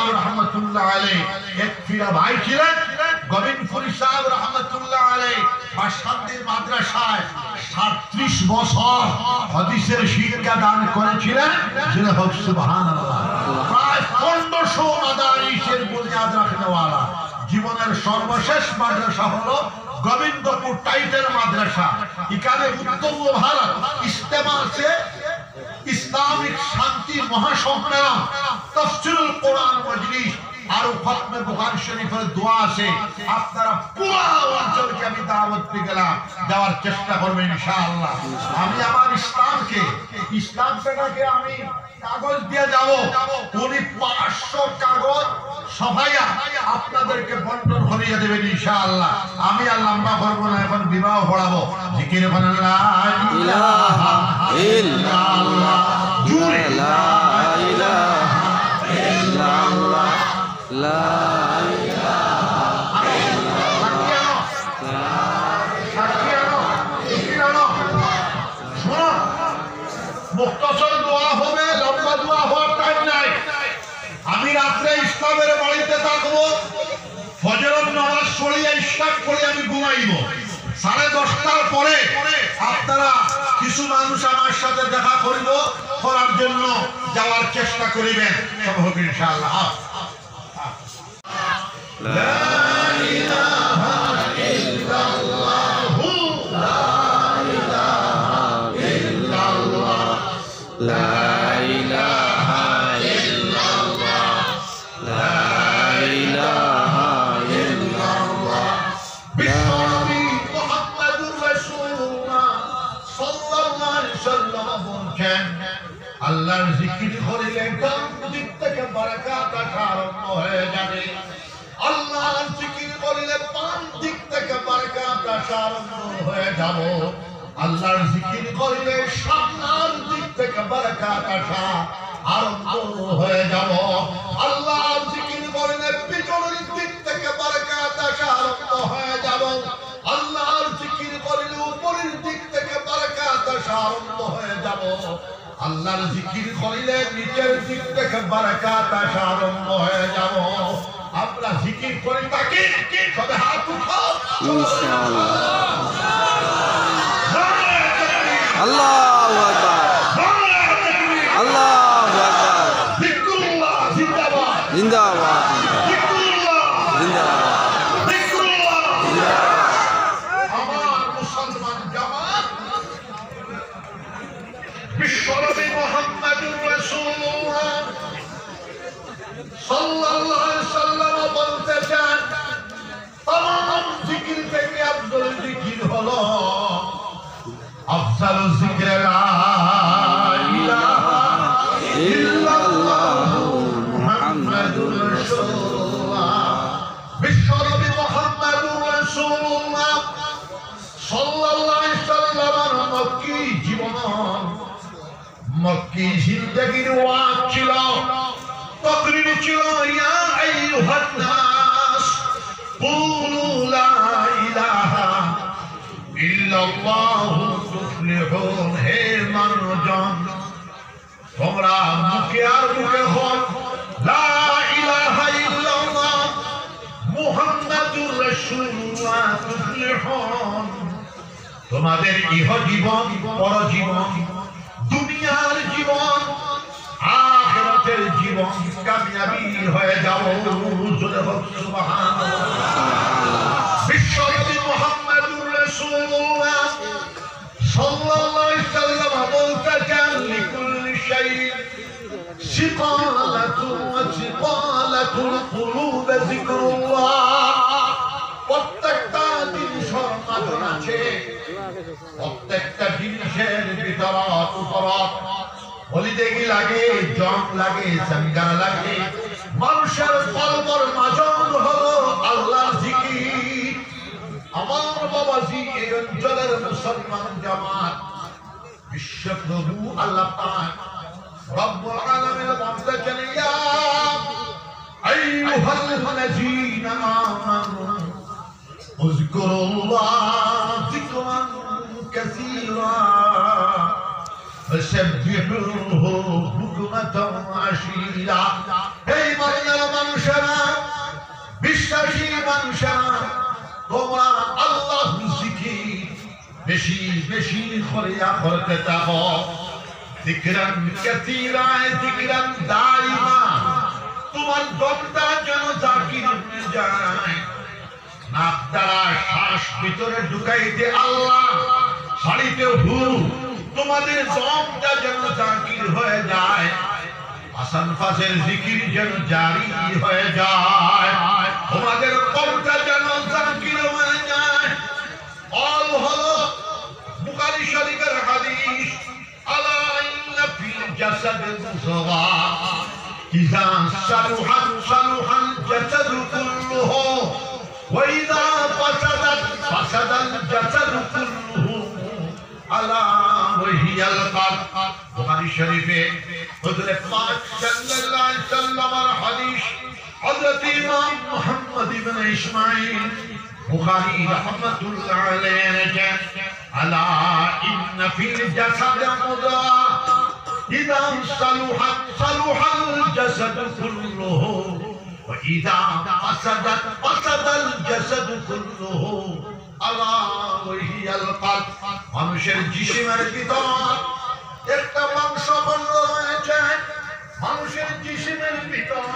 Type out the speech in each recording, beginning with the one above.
সাহেব রহমতুল্লাহ আলাইহি এক ফিরা ভাই ছিলেন গোবিন্দপুরী সাহেব রহমতুল্লাহ আলাইহি বাসান্তির মাদ্রাসায় 37 বছর হাদিসের শিক্ষা দান করেছিলেন যিনি হোক সুবহানাল্লাহ প্রায় 1500 মাদারিসের বুনিয়াদ রাখনেওয়ালা জীবনের সর্বশেষ মাদ্রাসা হলো গোবিন্দপুর টাইটেল মাদ্রাসা এখানে উত্তর ভারত ইস্তেমা সে ইসলামিক শান্তি মহাসম্মেলন তাফসীরুল কোরআন মজলিস আর খতমে বুখারী শরীফের দোয়া আছে আপনারা পুরো অঞ্চলকে আমি দাওয়াত দিলাম দেওয়ার চেষ্টা করবেন ইনশাআল্লাহ আমি আমার ইসলামটাকে আমি কাগজ দিয়ে যাব উনি 500 কাগজ সভায়া আপনাদেরকে বন্টন করিয়ে দেবেন ইনশাআল্লাহ আমি আর লম্বা করব না এখন বিবাহ পড়াবো জিকির করেন লা ইলাহা ইল্লাল্লাহ জুরে লা ইলাহা ইল্লাল্লাহ লা ইলাহা ইল্লাল্লাহ মুক্তসর দোয়া হবে লম্বা দোয়া হওয়ার টাইম নাই আমি রাতে ইসলামের বাড়িতে থাকবো ফজরের নামাজ পড়িয়ে ইশরাক করে আমি ঘুমাইব 10:30টার পরে আপনারা কিছু মানুষ আমার সাথে দেখা করিব করার জন্য যাওয়ার চেষ্টা করিবেন সব হবে ইনশাআল্লাহ লা ইলাহা ইল্লাল্লাহ লা ইলাহা ইল্লাল্লাহ লা ইলাহা ইল্লাল্লাহ লা ইলাহা ইল্লাল্লাহ বিশ্বনবী মুহাম্মদুর রাসূলুল্লাহ সাল্লাল্লাহু আলাইহি ওয়াসাল্লাম বলেন আল্লাহর জিকির করিলে ডান দিক থেকে বারাকাত আরম্ভ হয়ে যাবে আল্লাহর জিকির করিলে বাম দিক থেকে বারাকাত আরম্ভ হয়ে যাবে আল্লাহর জিকির করিলে সামনের দিক থেকে বারাকাত আরম্ভ হয়ে যাব আল্লাহর জিকির করিলে পিছনের দিক থেকে বারাকাত আরম্ভ হয়ে যাব আল্লাহর জিকির করিলে উপরের দিক থেকে বারাকাত আরম্ভ হয়ে যাব আল্লাহর জিকির করিলে নিচের দিক থেকে বারাকাত আরম্ভ হয়ে যাব আমরা জিকির করি তাকে সবে হাত উঠাও ইনশাআল্লাহ আল্লাহু আকবার আল্লাহু আকবার জিকিরুল্লাহ জিন্দাবাদ জিন্দাবাদ জিকিরুল্লাহ জিন্দাবাদ জিকিরুল্লাহ জিন্দাবাদ আমার মুসলমান জামাত বিশ্বনবী মুহাম্মদুর রাসূলুল্লাহ সাল্লাল্লাহু আলাইহি ওয়াসাল্লাম বলতেছেন तमाम जिक्र থেকে আফজল জিকির হলো أفضل الذكر لا إله إلا الله محمد رسول الله بالشرب محمد رسول الله صلى الله عليه وسلم مكي জীবন মক্কি জিন্দেগির ওয়াজ ছিল তাকরীর ছিল ইয়া আইয়ুহান নাস কুলু লা ইলাহা ইল্লাল্লাহু তুফলিহুন হে মানুষজন তোমরা মুখে আর মুখে হক লা ইলাহা ইল্লাল্লাহ মুহাম্মাদুর রাসূলুল্লাহ তুফলিহুন তোমাদের ইহ জীবন পরজীবন দুনিয়ার জীবন আখিরাতের জীবন কামিয়াবি হয়ে যাবে সুবহানাল্লাহ বিশ্বনবী মুহাম্মদুর রাসূলুল্লাহ সাল্লাল্লাহু আলাইহি ওয়াসাল্লাম বলতেছেন লিকুল্লি শাইইন সিকালাতুন ওয়া সিকালাতুল কুলুব যিকরুল্লাহ প্রত্যেকটা জিনিসের মাঝে আছে প্রত্যেকটা জিনিসের ভিতরে উপরত হলিদেগি লাগে জং লাগে সঙ্গার লাগে মানুষের কলবর মাজন হলো আল্লাহর জিকির আমার বাবাজি এই অঞ্চলের মুসলমান জামাত বিশ্বপ্রভু আল্লাহ পাক রব্বুল আলামিন বলতেছেন ইয়া আইয়ুহাল্লাযীনা আমানু উযকুরুল্লাহ যিকরান কাসীরা فسبحوه بكرة وعشيا. Hey, Maryam! বেশি বেশি করে করতে থাকো যিকরান কাসীরা যিকরান দাইমা তোমার দমটা যেন জাকির হয়ে যায় নাক দ্বারা শ্বাস ভিতরে ঢুকাইতে আল্লাহ শাড়িতে হু তোমাদের দমটা যেন জাকির হয়ে যায় আসান ফাসের জিকির যেন জারি হয়ে যায় তোমাদের কলটা যেন জাকির হয়ে যায় অল হলো বুখারী শরীফের হাদিস আলা ইন্না ফিল জাসাদিল মুসওয়া ইযা সালুহাত সালুহাল জাসাদু কুল্লুহু ওয়া ইযা ফাসাদাত ফাসাদাল জাসাদু কুল্লুহু আলা ওয়াহিয়াল কলব বুখারী শরীফে হুজুর পাক সাল্লাল্লাহু আলাইহি ওয়াসাল্লামের হাদিস হযরত ইমাম মুহাম্মদ ইবনে ইসমাঈল বুখারী রাহমাতুল্লাহ আলাইহি আলা ইন্না ফিল জাসাদি মুদা ইযা সালুহাত সালুহাল জাসাদু কুল্লুহু ওয়া ইযা ফাসাদাত ফাসাদাল জাসাদু কুল্লুহু আলা ওয়াহিয়াল কলব মানুষের জিসিমের ভিতর একটা মাংস খণ্ড রয়েছে মানুষের জিসিমের ভিতর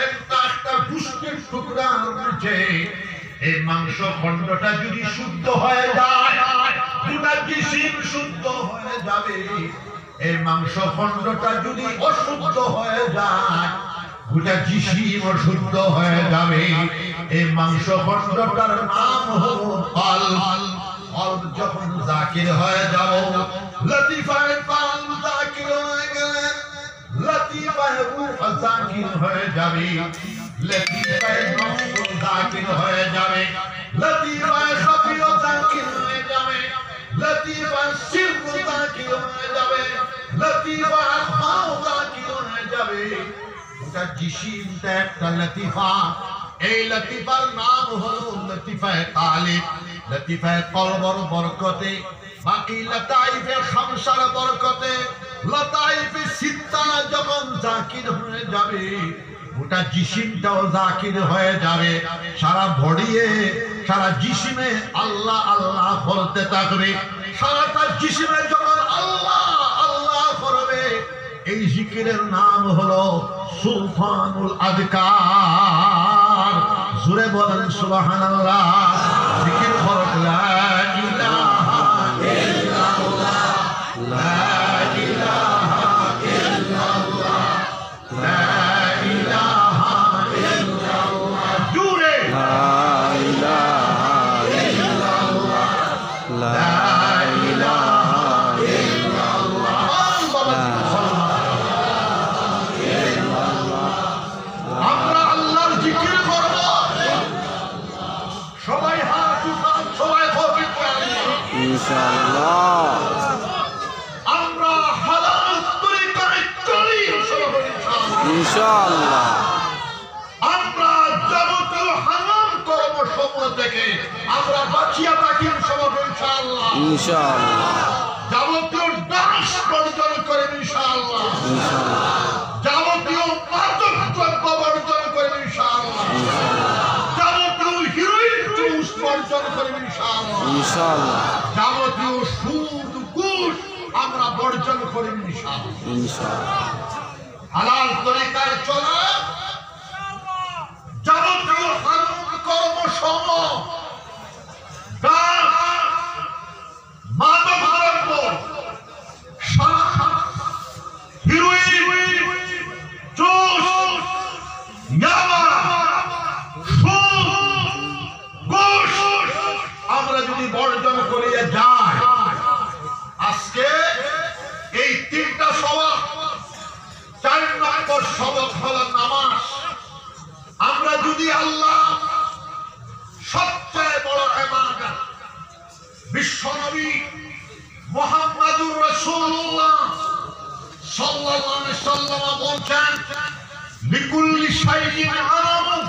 একটা গোশতের টুকরা রয়েছে এই মাংস খণ্ডটা যদি শুদ্ধ হয়ে যায় পুরো জিসিম শুদ্ধ হয়ে যাবে এই মাংস খণ্ডটা যদি অশুদ্ধ হয়ে যায় পুরো জিসিম অশুদ্ধ হয়ে যাবে এই মাংস খণ্ডটার নাম হলো কলব কলব যখন জাকির হয়ে যাব লতিফায়ে কলব জাকির হয়ে গেলে লতিফায়ে রূহ জাকির হয়ে যাবে লতিফায়ে নফস জাকির হয়ে যাবে লতিফায়ে খফিয় জাকির হয়ে যাবে লতিফায়ে সির জাকির হয়ে যাবে লতিফায়ে খাও জাকির হয়ে যাবে ওটা জিসিমটা একটা লতিফা এই লতিফার নাম হলো লতিফায়ে কালিব লতিফায়ে কলবর বরকতে বাকি লতাইফে খামসার বরকতে লতাইফে সিত্তা যখন জাকির হয়ে যাবে গোটা জিসিমটাও জাকির হয়ে যাবে সারা বডিয়ে সারা জিসিমে আল্লাহ আল্লাহ বলতে থাকবে সারাটা জিসিমে যখন আল্লাহ আল্লাহ করবে এই জিকিরের নাম হলো সুলতানুল আযকার জোরে বলেন সুবহানাল্লাহ জিকির করো লা ইলাহা ইল্লাল্লাহ লা ইলাহা ইল্লাল্লাহ লা ইলাহা ইল্লাল্লাহ জোরে লা ইলাহা ইল্লাল্লাহ লা ইলাহা ইল্লাল্লাহ আমরা আল্লাহর জিকির করব সবাই হাত উঠান সবাই কবি ইনশাআল্লাহ আমরা হালাল তরিকায় চলি ইনশাআল্লাহ আমরা যাবতীয় হারাম কর্মসমূহ থেকে আমরা বাঁচিয়ে থাকি ইনশাআল্লাহ ইনশাআল্লাহ যাবতীয় দাস বর্জন করে ইনশাআল্লাহ ইনশাআল্লাহ যাবতীয় মাদক দ্রব্য বর্জন করে ইনশাআল্লাহ যাবতীয় হিরোইন জুস বর্জন করে ইনশাআল্লাহ ইনশাআল্লাহ যাবতীয় সুদ ঘুষ আমরা বর্জন করে ইনশাআল্লাহ ইনশাআল্লাহ হালাল তরিকায় চলা যাবতীয় হারাম কর্মসমূহ মাদক দ্রব্য হিরোইন জুস ইয়াবা ঘুষ আমরা যদি বর্জন করিয়া যাই আজকে এই তিনটা সবক 4 নম্বর সবক হলো নামাজ আমরা যদি আল্লাহ সবচেয়ে বড় ইবাদত বিশ্বনবী মুহাম্মদুর রাসূলুল্লাহ সাল্লাল্লাহু আলাইহি ওয়াসাল্লাম বলেন লিকুল্লি শাইইন আলামুন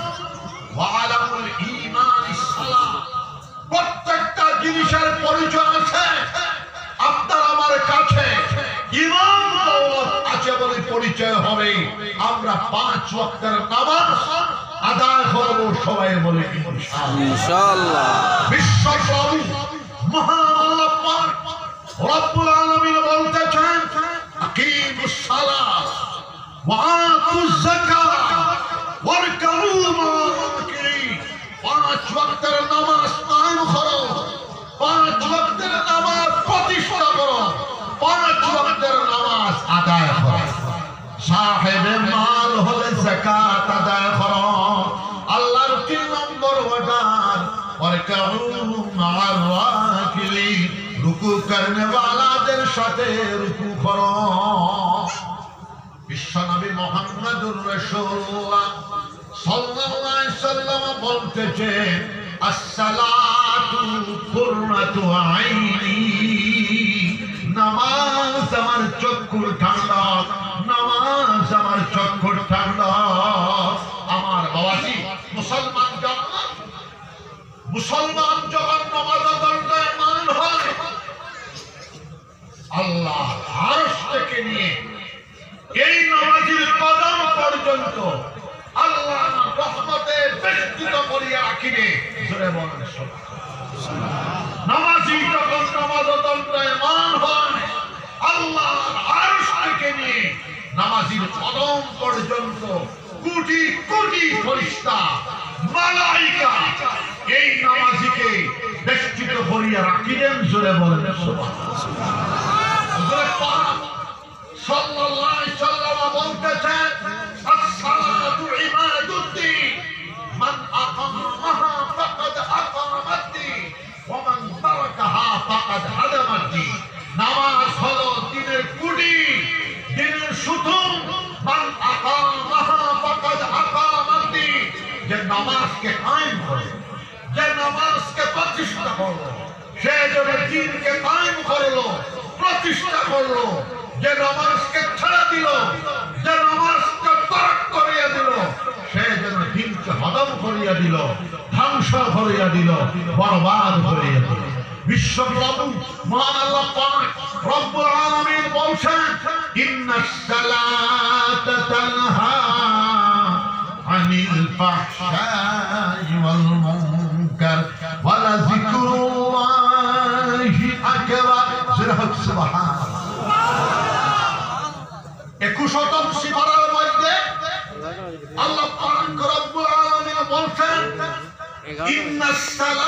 ওয়া আলামুল ঈমান ইসসালাহ প্রত্যেকটা জিনিসের পরিচয় আছে আপনার আমার কাছে ঈমান দৌলত আছে বলে পরিচয় হবে আমরা 5 ওয়াক্তের নামাজ আদায় করব সবাই বলে ইনশাআল্লাহ ইনশাআল্লাহ বিশ্বপ্রভু মহান রব্বুল আলামিন বলতেছেন আকিমুস সালাত ওয়া আতুজ যাকাত ওয়ারকাউ মা'আল-রাকিঈন। 5 ওয়াক্তের নামাজ কায়েম করো, 5 ওয়াক্তের নামাজ প্রতিষ্ঠা করো, 5 ওয়াক্তের নামাজ আদায় করো। সাহেবে মাল হলে যাকাত আদায় করো। আল্লাহর 3 নম্বর অর্ডার ওয়ারকাউ মা'আল-রাকিঈন, রুকু করনে ওয়ালাদের সাথে রুকু করো। বিশ্বনবী মুহাম্মদুর রাসূলুল্লাহ সাল্লাল্লাহু আলাইহি সাল্লাম বলতেছেন আসসালাতু কুররাতু আইনি, নামাজ আমার চক্ষুর ঠান্ডা, নামাজ আমার চক্ষুর ঠান্ডা। আমার বাবাজি মুসলমান যখন নামাজ দণ্ডায়মান হয় আল্লাহ আরশ থেকে নিয়ে এই নামাজের কদম পর্যন্ত আল্লাহ রহমতে বেষ্টিত করিয়া রাখিবে। জোরে বলেন সুবহানাল্লাহ। নামাজি যখন নামাজ দণ্ডায়মান হয় আল্লাহ আরশ থেকে নিয়ে নামাজির কদম পর্যন্ত কোটি কোটি ফেরেশতা মালায়েকা এই নামাজিকে বেষ্টিত করিয়া রাখিবেন। জোরে বলেন সুবহানাল্লাহ। সাল্লাল্লাহু আলাইহি সাল্লাম বলতেছেন as-salatu imaduddin, man aqamaha faqad aqamaddi wa man tarakaha faqad hadamaddi। নামাজ হলো দিনের কুটি, দিনের সুতুন। মান আকামাহা ফাকাদ আকামাদ্দি, যে নামাজকে কায়েম করে, যে নামাজকে প্রতিষ্ঠা করলো, সে যেন দ্বীনকে কায়েম করলো, প্রতিষ্ঠা করলো। যে নামাজকে ছেড়ে দিল, যে নামাজকে তরক করিয়া দিল, সে যেন দ্বীনকে হদম করিয়া দিল, ধ্বংস করিয়া দিল, বরবাদ করিয়া দিল। বিশ্বপ্রভু মহান আল্লাহ পাক রব্বুল আলামিন বলছেন ইন্নাস সালাতা তানহা আনিল ফাহশাই ওয়াল মুনকার ওয়া লাযিকরুল্লাহি আকবার। সুবহানাল্লাহ। 21তম সিফারের মধ্যে আল্লাহ পাক রব্বুল আলামিন বলছেন ইন্নাস